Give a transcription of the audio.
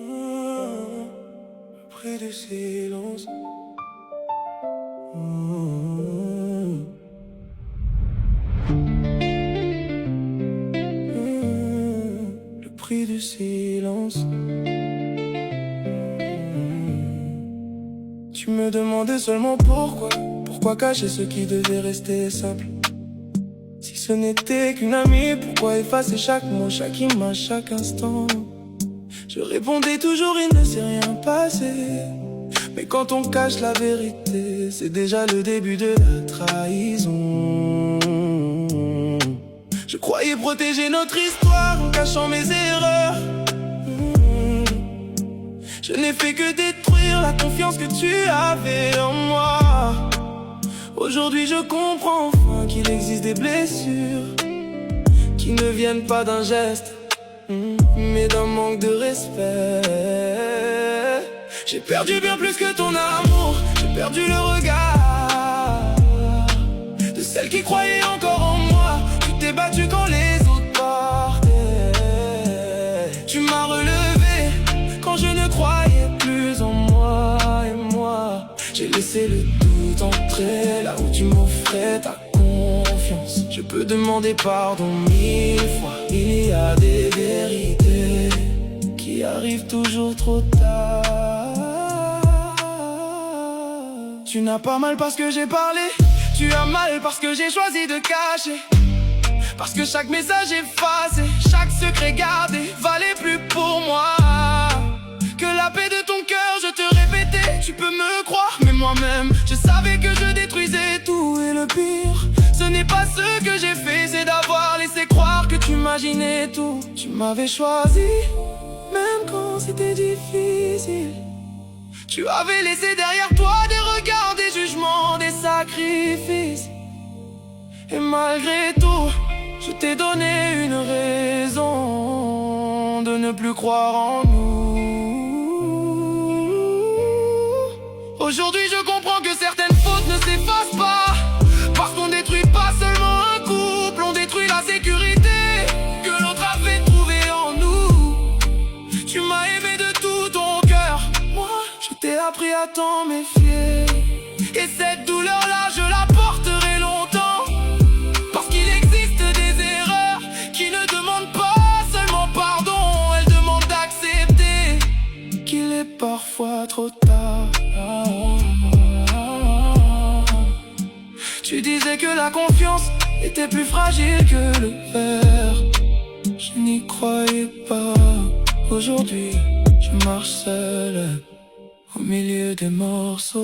Le prix du silence. Le prix du silence. Tu me demandais seulement pourquoi cacher ce qui devait rester simple. Si ce n'était qu'une amie, pourquoi effacer chaque mot, chaque image, chaque instant? Je répondais toujours, il ne s'est rien passé. Mais quand on cache la vérité, c'est déjà le début de la trahison. Je croyais protéger notre histoire en cachant mes erreurs. Je n'ai fait que détruire la confiance que tu avais en moi. Aujourd'hui je comprends enfin qu'il existe des blessures qui ne viennent pas d'un geste, mais d'un manque de respect. J'ai perdu bien plus que ton amour, j'ai perdu le regard de celle qui croyait encore en moi. Tu t'es battu quand les autres partaient. Tu m'as relevé quand je ne croyais plus en moi. Et moi, j'ai laissé le doute entrer là où tu m'offrais ta confiance. Je peux demander pardon 1000 fois. Il y a des vérités qui arrivent toujours trop tard. Tu n'as pas mal parce que j'ai parlé, tu as mal parce que j'ai choisi de cacher. Parce que chaque message effacé, chaque secret gardé valait plus pour moi que la paix de ton cœur. Je te répétais, tu peux me croire, mais moi-même je savais que je détruisais tout. Et le pire, ce n'est pas ce que j'ai fait, c'est d'avoir laissé croire que tu imaginais tout. Tu m'avais choisi, même quand c'était difficile. Tu avais laissé derrière toi des regards, des jugements, des sacrifices. Et malgré tout, je t'ai donné une raison de ne plus croire en nous. Aujourd'hui je comprends que certaines fautes ne s'effacent pas, parce qu'on détruit pas seulement un couple, on détruit la sécurité que l'autre avait trouvée en nous. Tu m'as aimé de tout ton cœur, moi je t'ai appris à t'en méfier. Et cette douleur-là je la porterai longtemps, parce qu'il existe des erreurs qui ne demandent pas seulement pardon, elles demandent d'accepter qu'il est parfois trop tard. Tu disais que la confiance était plus fragile que le fer. Je n'y croyais pas. Aujourd'hui, je marche seul au milieu des morceaux.